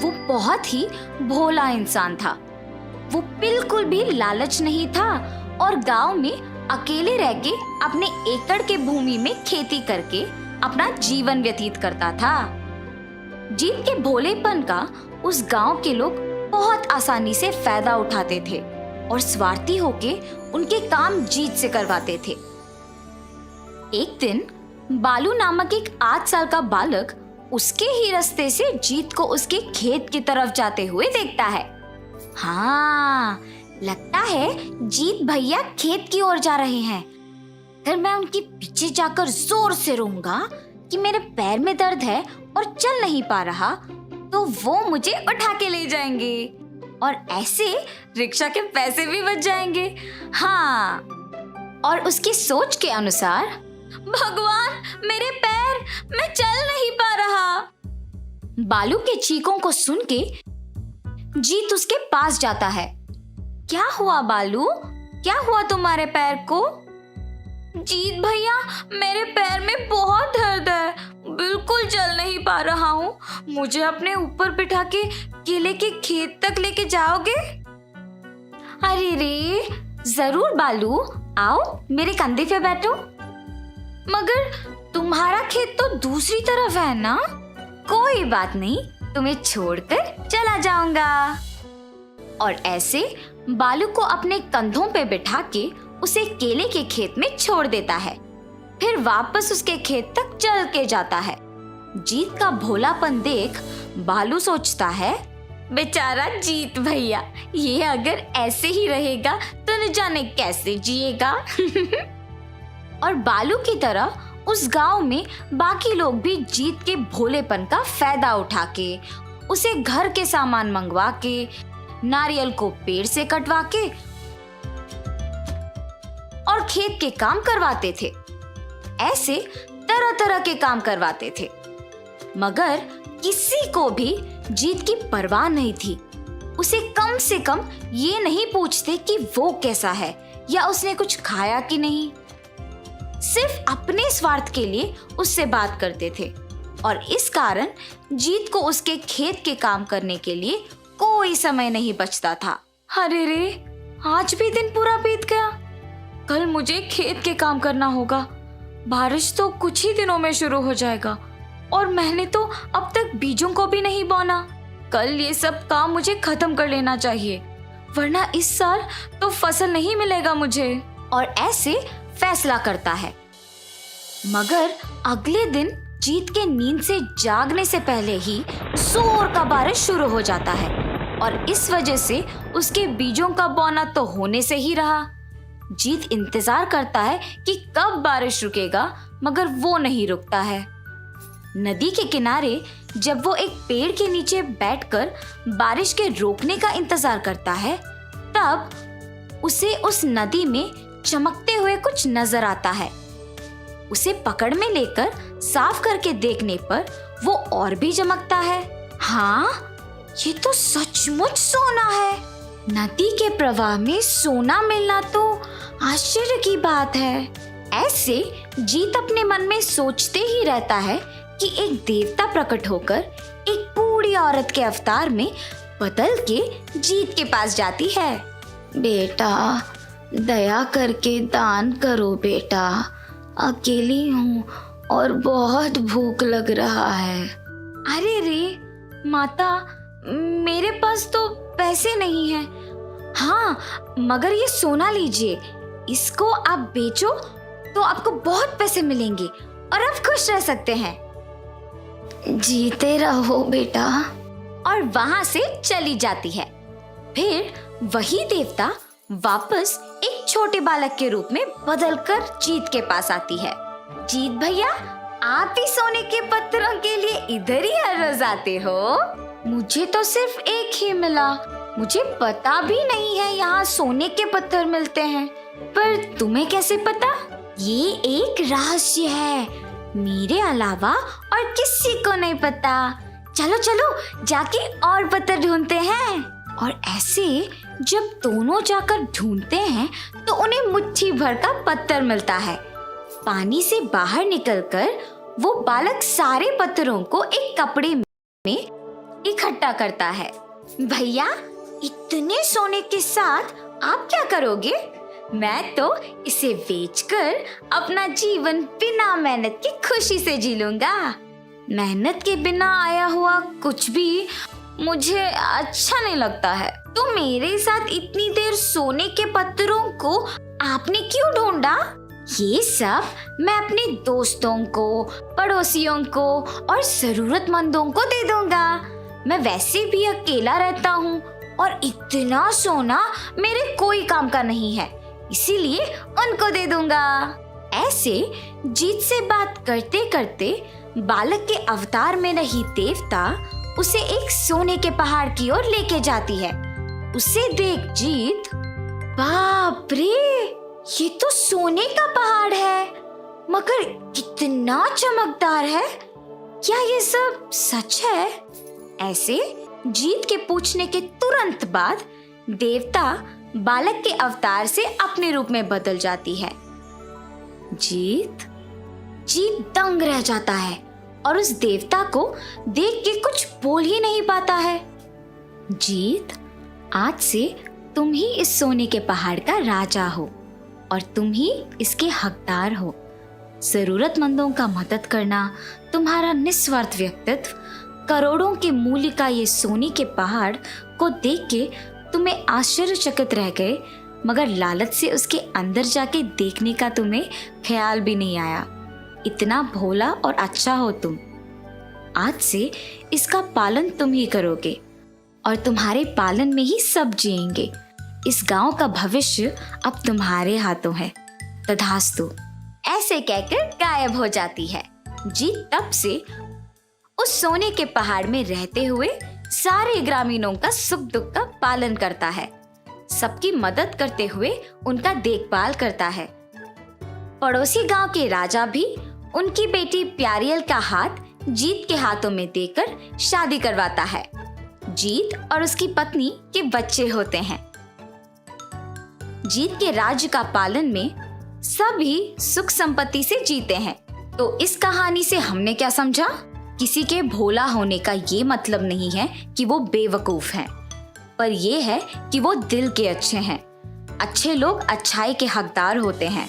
वो बहुत ही भोला इंसान था। वो बिल्कुल भी लालच नहीं था और गांव में अकेले रह के अपने एकड़ के भूमि में खेती करके अपना जीवन व्यतीत करता था। जीत के भोलेपन का उस गांव के लोग बहुत आसानी से फायदा उठाते थे और स्वार्थी होके उनके काम जीत से करवाते थे। एक दिन बालू नामक एक 8 साल का बालक उसके ही रास्ते से जीत को उसके खेत की तरफ जाते हुए देखता है। हाँ, लगता है जीत भैया खेत की ओर जा रहे हैं। अगर मैं उनके पीछे जाकर जोर से रोऊंगा कि मेरे पैर में दर्द है और चल नहीं पा रहा, तो वो मुझे उठा के ले जाएंगे और ऐसे रिक्शा के पैसे भी बच जाएंगे। हाँ, और उसकी सोच के अनुसार, भगवान मेरे पैर, मैं चल नहीं पा रहा। बालू के चीखों को सुन के जीत उसके पास जाता है। क्या हुआ बालू, क्या हुआ तुम्हारे पैर को? जीत भैया, मेरे पैर में बहुत दर्द है, बिल्कुल चल नहीं पा रहा हूँ। मुझे अपने ऊपर बिठा के केले के खेत तक लेके जाओगे? अरे रे, जरूर बालू, आओ मेरे कंधे पे बैठो। मगर तुम्हारा खेत तो दूसरी तरफ है ना? कोई बात नहीं, तुम्हें छोड़कर चला जाऊंगा। और ऐसे बालू को अपने कंधों पे बिठा के उसे केले के खेत में छोड़ देता है। फिर वापस उसके खेत तक चल के जाता है। जीत का भोलापन देख बालू सोचता है, बेचारा जीत भैया, ये अगर ऐसे ही रहेगा तो न जाने कैसे जिएगा। और बालू की तरह उस गांव में बाकी लोग भी जीत के भोलेपन का फायदा उठा के उसे घर के सामान मंगवा के, नारियल को पेड़ से कटवा के और खेत के काम करवाते थे। ऐसे तरह तरह के काम करवाते थे, मगर किसी को भी जीत की परवाह नहीं थी। उसे कम से कम ये नहीं पूछते कि वो कैसा है या उसने कुछ खाया कि नहीं। सिर्फ अपने स्वार्थ के लिए उससे बात करते थे और इस कारण जीत को उसके खेत के काम करने के लिए कोई समय नहीं बचता था। अरे रे, आज भी दिन पूरा बीत गया। कल मुझे खेत के काम करना होगा। बारिश तो कुछ ही दिनों में शुरू हो जाएगा और मैंने तो अब तक बीजों को भी नहीं बोना। कल ये सब काम मुझे खत्म कर लेना चाहिए, वरना इस साल तो फसल नहीं मिलेगा मुझे। और ऐसे फैसला करता है। मगर अगले दिन जीत के नींद से जागने से पहले ही जोर का बारिश शुरू हो जाता है और इस वजह से उसके बीजों का बोना तो होने से ही रहा। जीत इंतजार करता है कि कब बारिश रुकेगा, मगर वो नहीं रुकता है। नदी के किनारे जब वो एक पेड़ के नीचे बैठकर बारिश के रुकने का इंतजार करता है, तब उसे उस नदी में चमकते हुए कुछ नजर आता है। उसे पकड़ में लेकर साफ करके देखने पर वो और भी चमकता है। हाँ, ये तो सचमुच सोना है। नदी के प्रवाह में सोना मिलना तो आश्चर्य की बात है। ऐसे जीत अपने मन में सोचते ही रहता है कि एक देवता प्रकट होकर एक बूढ़ी औरत के अवतार में बदल के जीत के पास जाती है। बेटा, दया करके दान करो बेटा, अकेली हूँ और बहुत भूख लग रहा है। अरे रे माता, मेरे पास तो पैसे नहीं हैं। हाँ, मगर ये सोना लीजिए, इसको आप बेचो तो आपको बहुत पैसे मिलेंगे और आप खुश रह सकते हैं। जीते रहो बेटा। और वहां से चली जाती है। फिर वही देवता वापस एक छोटे बालक के रूप में बदलकर जीत के पास आती है। जीत भैया, आप ही सोने के पत्थरों के लिए इधर ही हर रोज आते हो? मुझे तो सिर्फ एक ही मिला, मुझे पता भी नहीं है यहाँ सोने के पत्थर मिलते हैं। पर तुम्हें कैसे पता? ये एक रहस्य है, मेरे अलावा और किसी को नहीं पता। चलो चलो जाके और पत्थर ढूंढते हैं। और ऐसे जब दोनों जाकर ढूंढते हैं तो उन्हें मुट्ठी भर का पत्थर मिलता है। पानी से बाहर निकलकर वो बालक सारे पत्थरों को एक कपड़े में इकट्ठा करता है। भैया, इतने सोने के साथ आप क्या करोगे? मैं तो इसे बेचकर अपना जीवन बिना मेहनत की खुशी से जी लूंगा। मेहनत के बिना आया हुआ कुछ भी मुझे अच्छा नहीं लगता है। तो मेरे साथ इतनी देर सोने के पत्थरों को आपने क्यों ढूंढा? ये सब मैं अपने दोस्तों को, पड़ोसियों को और जरूरतमंदों को दे दूंगा। मैं वैसे भी अकेला रहता हूँ और इतना सोना मेरे कोई काम का नहीं है, इसीलिए उनको दे दूंगा। ऐसे जीत से बात करते करते बालक के अवतार में रही देवता उसे एक सोने के पहाड़ की ओर लेके जाती है। उसे देख जीत, बाप रे, ये तो सोने का पहाड़ है, मगर कितना चमकदार है। क्या ये सब सच है? ऐसे जीत के पूछने के तुरंत बाद देवता बालक के अवतार से अपने रूप में बदल जाती है। जीत दंग रह जाता है और उस देवता को देख के कुछ बोल ही नहीं पाता है। जीत, आज से तुम ही इस सोने के पहाड़ का राजा हो और तुम ही इसके हकदार हो। जरूरतमंदों का मदद करना तुम्हारा निस्वार्थ व्यक्तित्व, करोड़ों के मूल्य का ये सोने के पहाड़ को देख के तुम्हें आश्चर्यचकित रह गए, मगर लालच से उसके अंदर जाके देखने का तुम्हें ख्याल भी नहीं आया। इतना भोला और अच्छा हो तुम। आज से इसका पालन तुम ही करोगे और तुम्हारे पालन में ही सब जिएंगे। इस गांव का भविष्य अब तुम्हारे हाथों है। तथास्तु। ऐसे कहकर गायब हो जाती है। जीत तब से उस सोने के पहाड़ में रहते हुए सारे ग्रामीणों का सुख दुख का पालन करता है, सबकी मदद करते हुए उनका देखभाल करता है। पड़ोसी गांव के राजा भी उनकी बेटी प्यारियल का हाथ जीत के हाथों में देकर शादी करवाता है। जीत और उसकी पत्नी के बच्चे होते हैं। जीत के राज्य का पालन में सभी सुख संपत्ति से जीते हैं। तो इस कहानी से हमने क्या समझा? किसी के भोला होने का ये मतलब नहीं है कि वो बेवकूफ हैं, पर ये है कि वो दिल के अच्छे हैं। अच्छे लोग अच्छाई के हकदार होते हैं।